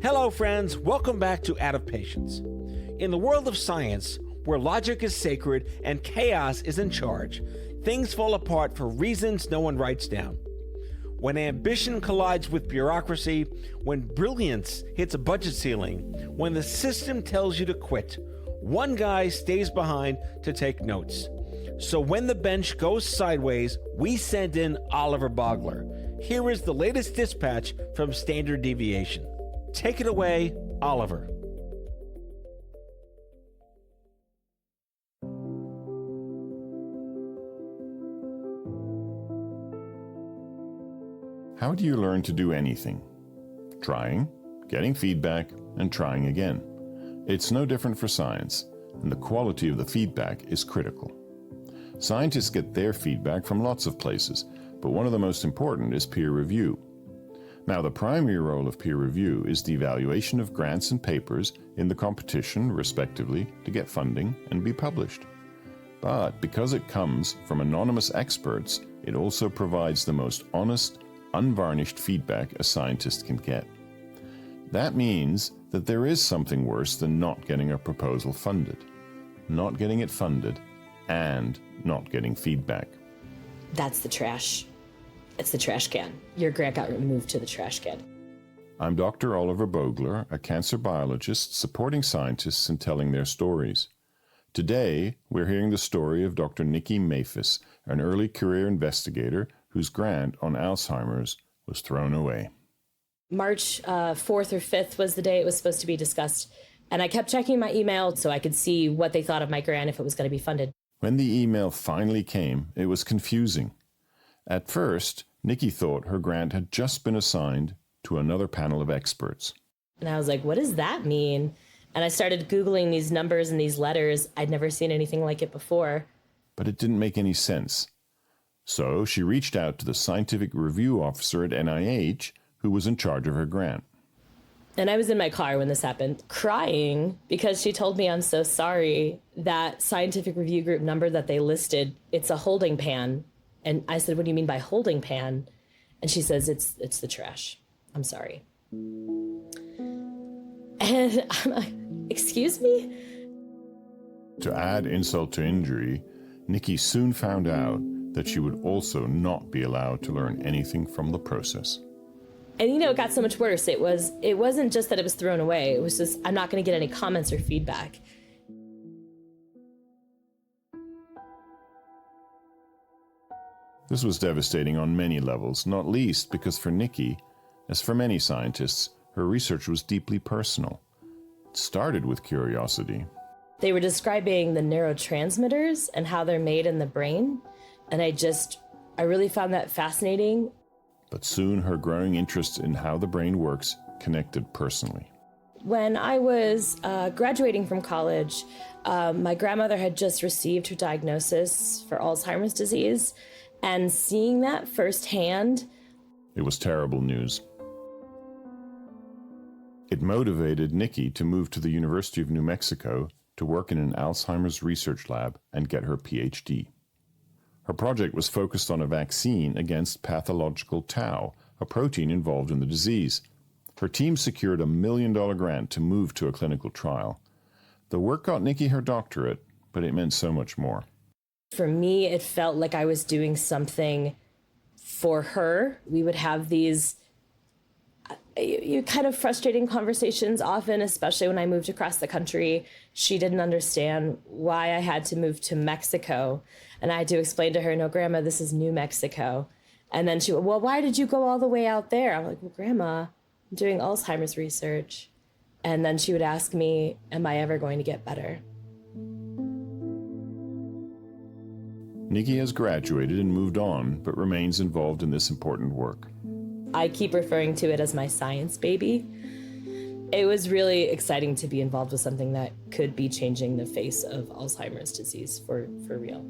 Hello, friends. Welcome back to Out of Patience. In the world of science, where logic is sacred and chaos is in charge, things fall apart for reasons no one writes down. When ambition collides with bureaucracy, when brilliance hits a budget ceiling, when the system tells you to quit, one guy stays behind to take notes. So when the bench goes sideways, we send in Oliver Bogler. Here is the latest dispatch from Standard Deviation. Take it away, Oliver. How do you learn to do anything? Trying, getting feedback, and trying again. It's no different for science, and the quality of the feedback is critical. Scientists get their feedback from lots of places, but one of the most important is peer review. Now, the primary role of peer review is the evaluation of grants and papers in the competition, respectively, to get funding and be published. But because it comes from anonymous experts, it also provides the most honest, unvarnished feedback a scientist can get. That means that there is something worse than not getting a proposal funded, not getting it funded, and not getting feedback. That's the trash. It's the trash can. Your grant got moved to the trash can. I'm Dr. Oliver Bogler, a cancer biologist supporting scientists and telling their stories. Today, we're hearing the story of Dr. Nikki Maphis, an early career investigator whose grant on Alzheimer's was thrown away. March 4th or 5th was the day it was supposed to be discussed, and I kept checking my email so I could see what they thought of my grant, if it was going to be funded. When the email finally came, it was confusing. At first, Nikki thought her grant had just been assigned to another panel of experts. And I was like, what does that mean? And I started Googling these numbers and these letters. I'd never seen anything like it before. But it didn't make any sense. So she reached out to the scientific review officer at NIH, who was in charge of her grant. And I was in my car when this happened, crying, because she told me, I'm so sorry, that scientific review group number that they listed, it's a holding pan. And I said, what do you mean by holding pan? And she says, it's the trash. I'm sorry. And I'm like, excuse me? To add insult to injury, Nikki soon found out that she would also not be allowed to learn anything from the process. And it got so much worse. It wasn't just that it was thrown away. It was just, I'm not going to get any comments or feedback. This was devastating on many levels, not least because for Nikki, as for many scientists, her research was deeply personal. It started with curiosity. They were describing the neurotransmitters and how they're made in the brain. And I really found that fascinating. But soon her growing interest in how the brain works connected personally. When I was graduating from college, my grandmother had just received her diagnosis for Alzheimer's disease. And seeing that firsthand, it was terrible news. It motivated Nikki to move to the University of New Mexico to work in an Alzheimer's research lab and get her PhD. Her project was focused on a vaccine against pathological tau, a protein involved in the disease. Her team secured a $1 million grant to move to a clinical trial. The work got Nikki her doctorate, but it meant so much more. For me, it felt like I was doing something for her. We would have these kind of frustrating conversations often, especially when I moved across the country. She didn't understand why I had to move to Mexico. And I had to explain to her, no, Grandma, this is New Mexico. And then she went, well, why did you go all the way out there? I'm like, well, Grandma, I'm doing Alzheimer's research. And then she would ask me, am I ever going to get better? Nikki has graduated and moved on, but remains involved in this important work. I keep referring to it as my science baby. It was really exciting to be involved with something that could be changing the face of Alzheimer's disease for real.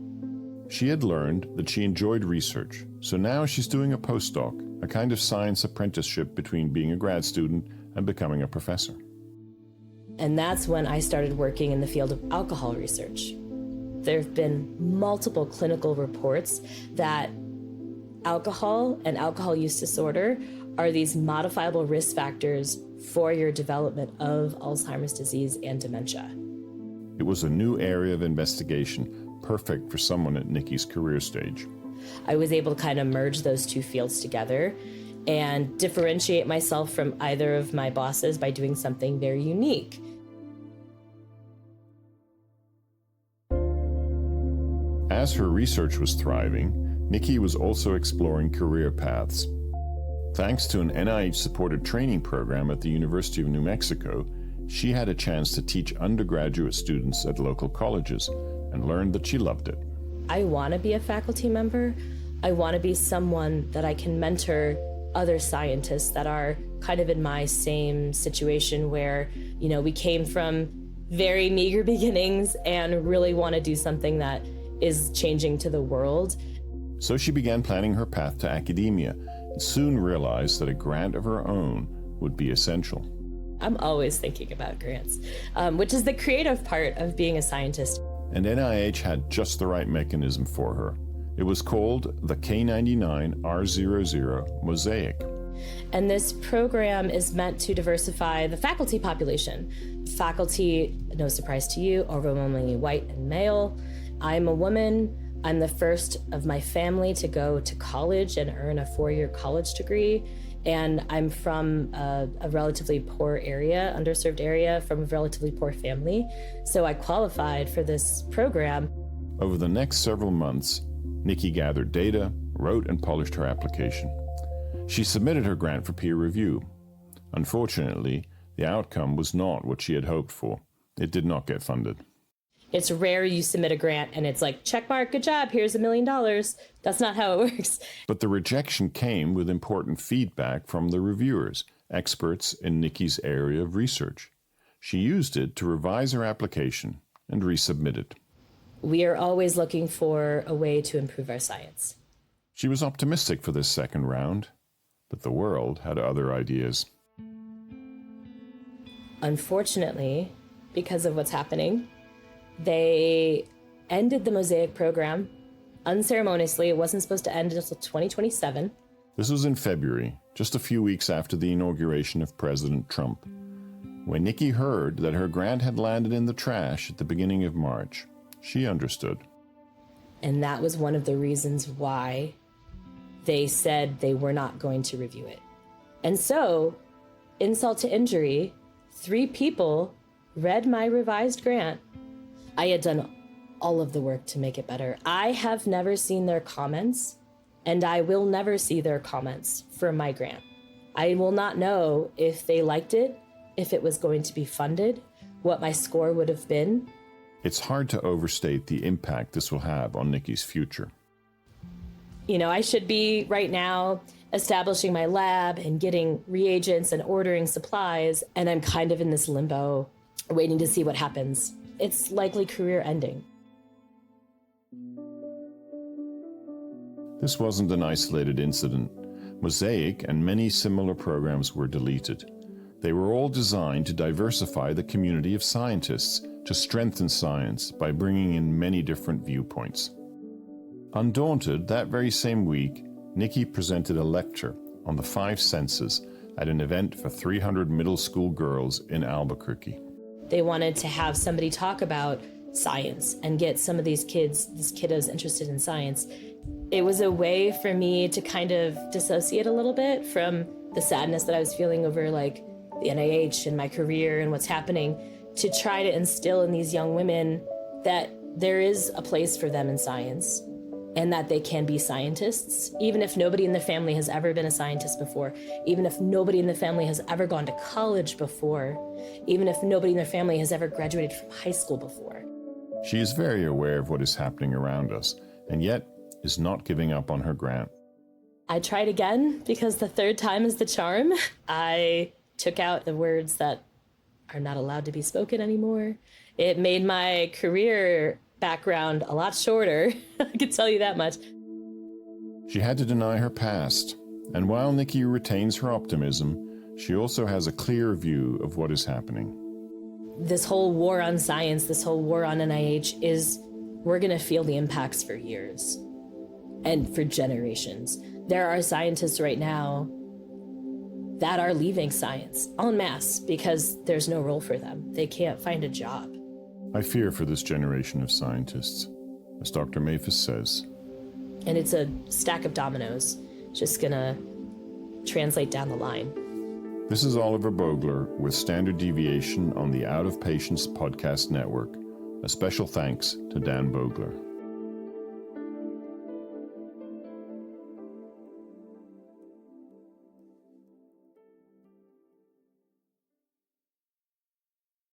She had learned that she enjoyed research, so now she's doing a postdoc, a kind of science apprenticeship between being a grad student and becoming a professor. And that's when I started working in the field of alcohol research. There have been multiple clinical reports that alcohol and alcohol use disorder are these modifiable risk factors for your development of Alzheimer's disease and dementia. It was a new area of investigation, perfect for someone at Nikki's career stage. I was able to kind of merge those two fields together and differentiate myself from either of my bosses by doing something very unique. As her research was thriving, Nikki was also exploring career paths. Thanks to an NIH-supported training program at the University of New Mexico, she had a chance to teach undergraduate students at local colleges and learned that she loved it. I want to be a faculty member. I want to be someone that I can mentor other scientists that are kind of in my same situation where, we came from very meager beginnings and really want to do something that is changing to the world. So she began planning her path to academia and soon realized that a grant of her own would be essential. I'm always thinking about grants, which is the creative part of being a scientist. And NIH had just the right mechanism for her. It was called the K99R00 MOSAIC. And this program is meant to diversify the faculty population. Faculty, no surprise to you, overwhelmingly white and male. I'm a woman. I'm the first of my family to go to college and earn a 4-year college degree. And I'm from a relatively poor area, underserved area, from a relatively poor family. So I qualified for this program. Over the next several months, Nikki gathered data, wrote and polished her application. She submitted her grant for peer review. Unfortunately, the outcome was not what she had hoped for. It did not get funded. It's rare you submit a grant and it's like, check mark, good job, here's $1 million. That's not how it works. But the rejection came with important feedback from the reviewers, experts in Nikki's area of research. She used it to revise her application and resubmit it. We are always looking for a way to improve our science. She was optimistic for this second round, but the world had other ideas. Unfortunately, because of what's happening, they ended the MOSAIC program unceremoniously. It wasn't supposed to end until 2027. This was in February, just a few weeks after the inauguration of President Trump. When Nikki heard that her grant had landed in the trash at the beginning of March, she understood. And that was one of the reasons why they said they were not going to review it. And so, insult to injury, 3 people read my revised grant. I had done all of the work to make it better. I have never seen their comments, and I will never see their comments for my grant. I will not know if they liked it, if it was going to be funded, what my score would have been. It's hard to overstate the impact this will have on Nikki's future. I should be right now establishing my lab and getting reagents and ordering supplies, and I'm kind of in this limbo, waiting to see what happens. It's likely career ending. This wasn't an isolated incident. MOSAIC and many similar programs were deleted. They were all designed to diversify the community of scientists, to strengthen science by bringing in many different viewpoints. Undaunted, that very same week, Nikki presented a lecture on the 5 senses at an event for 300 middle school girls in Albuquerque. They wanted to have somebody talk about science and get some of these kiddos interested in science. It was a way for me to kind of dissociate a little bit from the sadness that I was feeling over the NIH and my career and what's happening, to try to instill in these young women that there is a place for them in science and that they can be scientists, even if nobody in the family has ever been a scientist before, even if nobody in the family has ever gone to college before, even if nobody in their family has ever graduated from high school before. She is very aware of what is happening around us, and yet is not giving up on her grant. I tried again because the 3rd time is the charm. I took out the words that are not allowed to be spoken anymore. It made my career background a lot shorter. I can tell you that much. She had to deny her past, and while Nikki retains her optimism, she also has a clear view of what is happening. This whole war on science, this whole war on NIH is we're going to feel the impacts for years and for generations. There are scientists right now that are leaving science en masse because there's no role for them. They can't find a job. I fear for this generation of scientists, as Dr. Maphis says. And it's a stack of dominoes, just gonna translate down the line. This is Oliver Bogler with Standard Deviation on the Out of Patience podcast network. A special thanks to Dan Bogler.